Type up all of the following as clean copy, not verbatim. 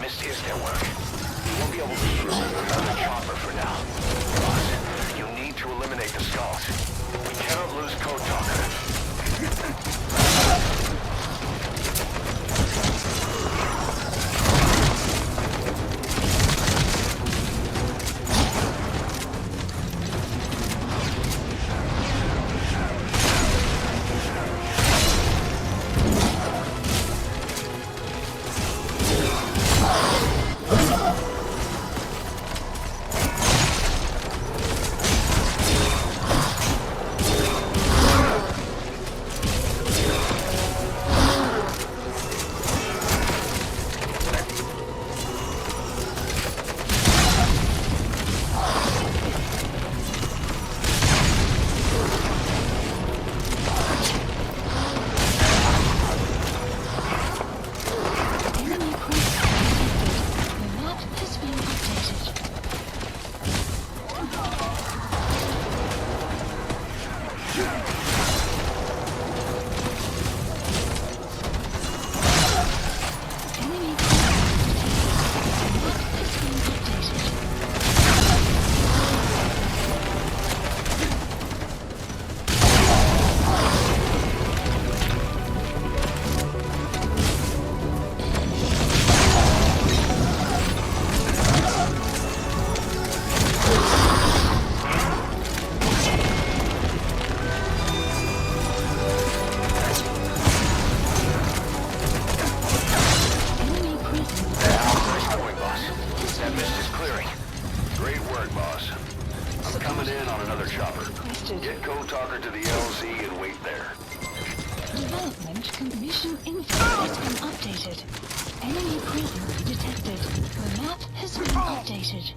Missed is their work. We won't be able to use another chopper for now. Boss, you need to eliminate the skulls. We cannot lose Code Talker. Get Code Talker to the LZ and wait there. Development mission info has been updated. Enemy presence detected. The map has been updated.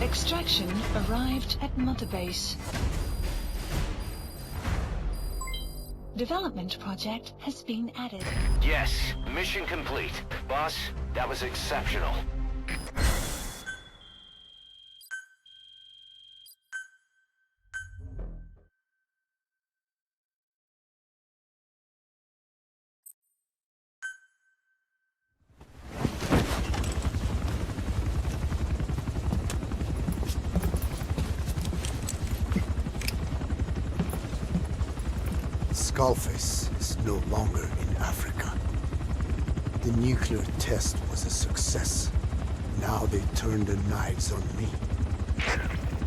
Extraction arrived at Mother Base. Development project has been added. Yes, mission complete. Boss, that was exceptional. Skullface is no longer in Africa. The nuclear test was a success. Now they turned their knives on me.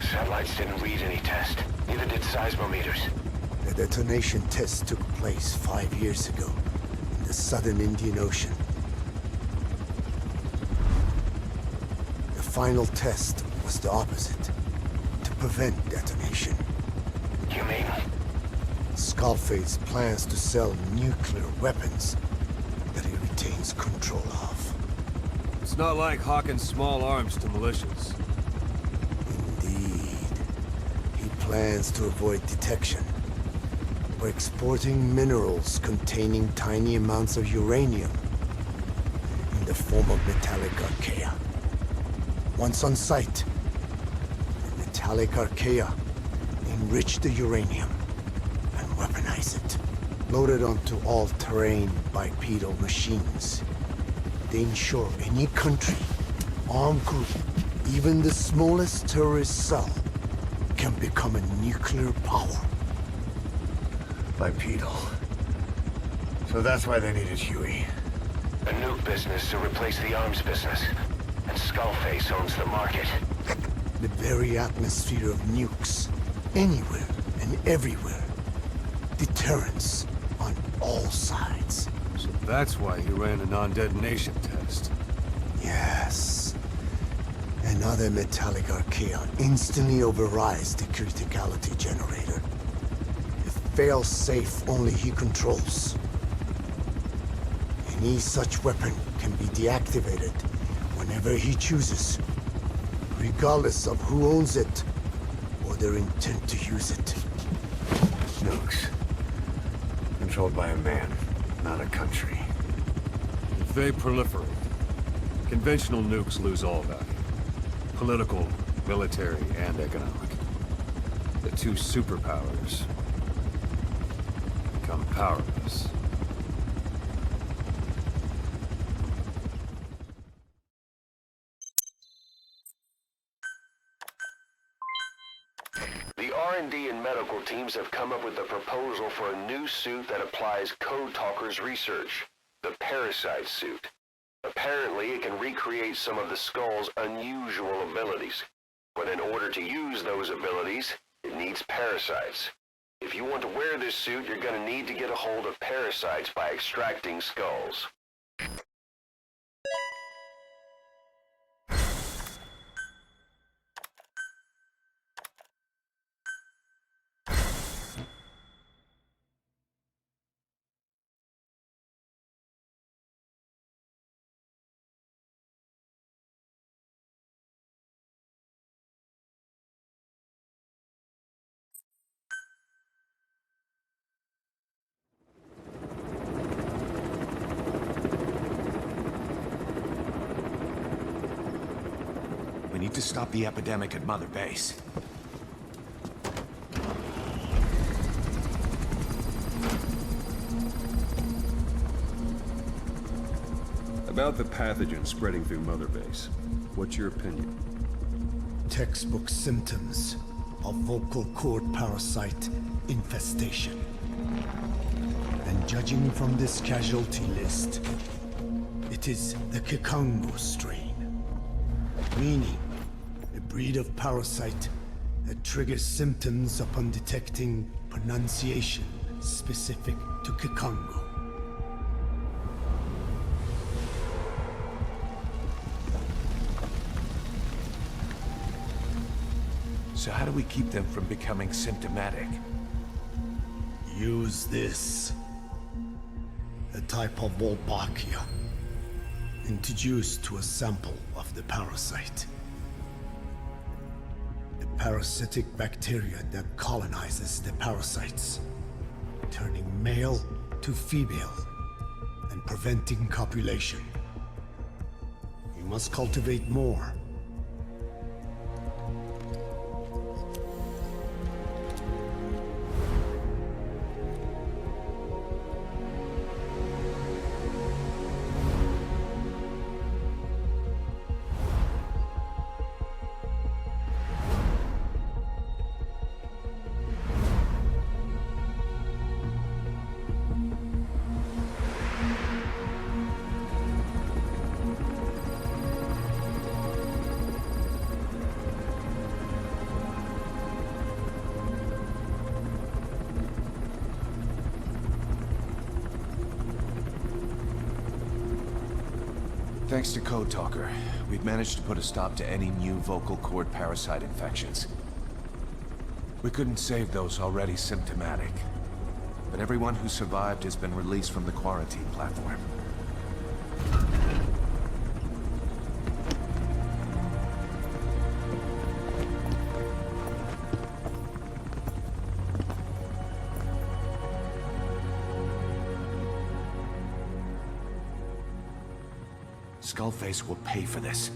Satellites didn't read any test. Neither did seismometers. The detonation test took place 5 years ago in the southern Indian Ocean. The final test was the opposite, to prevent detonation. You mean? Skullface plans to sell nuclear weapons that he retains control of. It's not like hawking small arms to militias. Indeed. He plans to avoid detection by exporting minerals containing tiny amounts of uranium in the form of metallic archaea. Once on site, the metallic archaea enrich the uranium and weaponize it. Loaded onto all-terrain bipedal machines. They ensure any country, armed group, even the smallest terrorist cell, can become a nuclear power. Bipedal. So that's why they needed Huey. A nuke business to replace the arms business. And Skullface owns the market. The very atmosphere of nukes. Anywhere and everywhere. Deterrence on all sides. So that's why he ran a non-detonation test. Yes. Another metallic archaea instantly overrides the criticality generator. It fails safe only he controls. Any such weapon can be deactivated whenever he chooses, regardless of who owns it or their intent to use it. Nukes. Controlled by a man, not a country. If they proliferate, conventional nukes lose all value. Political, military, and economic. The two superpowers become powerless. The R&D and medical teams have come up with a proposal for a new suit that applies Code Talker's research, the Parasite suit. Apparently, it can recreate some of the Skull's unusual abilities. But in order to use those abilities, it needs parasites. If you want to wear this suit, you're going to need to get a hold of parasites by extracting skulls. We need to stop the epidemic at Mother Base. About the pathogen spreading through Mother Base, what's your opinion? Textbook symptoms of vocal cord parasite infestation. And judging from this casualty list, it is the Kikongo strain. Meaning, a breed of parasite that triggers symptoms upon detecting pronunciation specific to Kikongo. So how do we keep them from becoming symptomatic? Use this. A type of Wolbachia. Introduced to a sample of the parasite. A parasitic bacteria that colonizes the parasites, turning male to female and preventing copulation. You must cultivate more. Thanks to Code Talker, we've managed to put a stop to any new vocal cord parasite infections. We couldn't save those already symptomatic, but everyone who survived has been released from the quarantine platform. Skullface will pay for this.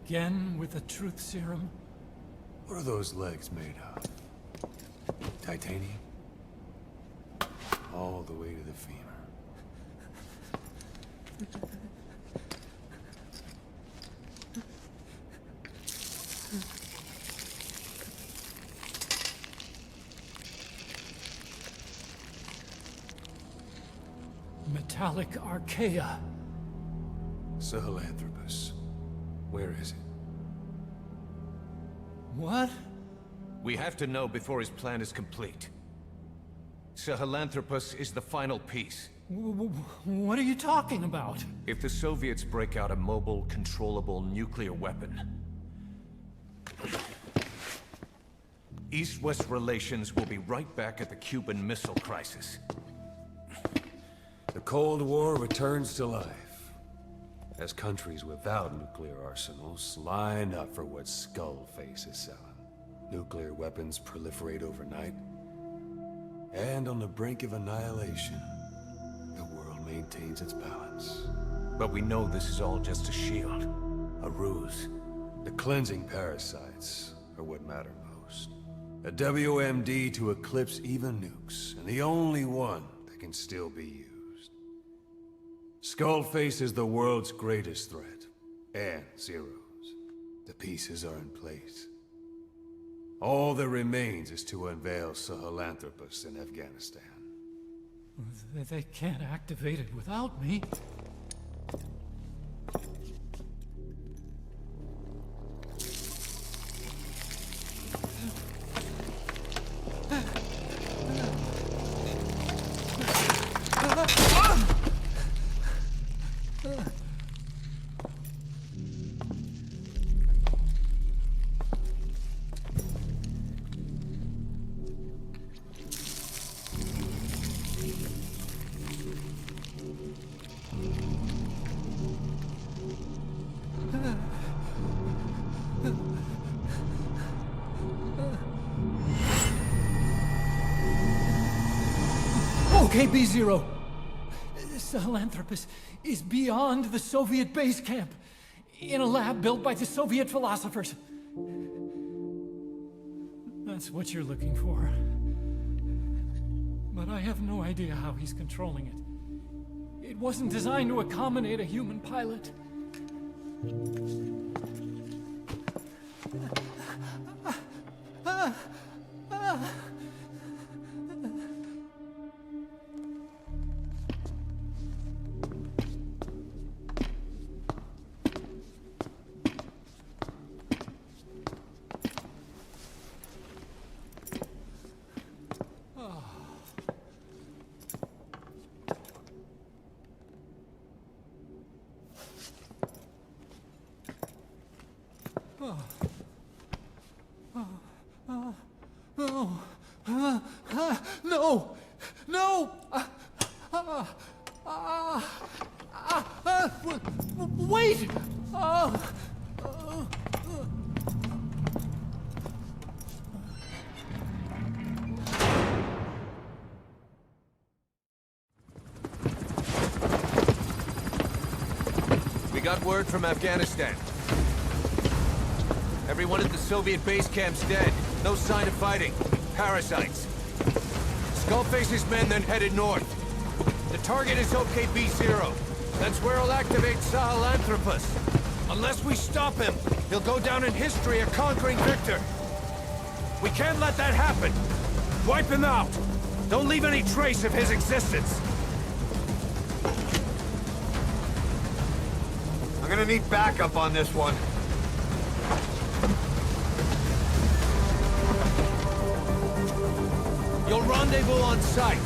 Again with the truth serum? What are those legs made of? Titanium? All the way to the femur. Metallic archaea. Sahelanthropus. Where is it? What? We have to know before his plan is complete. Sahelanthropus is the final piece. What are you talking about? If the Soviets break out a mobile, controllable nuclear weapon, East-West relations will be right back at the Cuban Missile Crisis. The Cold War returns to life. As countries without nuclear arsenals line up for what Skullface is selling. Nuclear weapons proliferate overnight. And on the brink of annihilation, the world maintains its balance. But we know this is all just a shield. A ruse. The cleansing parasites are what matter most. A WMD to eclipse even nukes, and the only one that can still be used. Skullface is the world's greatest threat. And Zero's. The pieces are in place. All that remains is to unveil Sahelanthropus in Afghanistan. They can't activate it without me. Okay, B-Zero. Sahelanthropus is beyond the Soviet base camp, in a lab built by the Soviet philosophers. That's what you're looking for. But I have no idea how he's controlling it. It wasn't designed to accommodate a human pilot. No! No! Wait! We got word from Afghanistan. Everyone at the Soviet base camp's dead. No sign of fighting. Parasites. Skullface's men then headed north. The target is OKB-0. That's where he'll activate Sahelanthropus. Unless we stop him, he'll go down in history a conquering victor. We can't let that happen. Wipe him out. Don't leave any trace of his existence. I'm gonna need backup on this one. You'll rendezvous on site.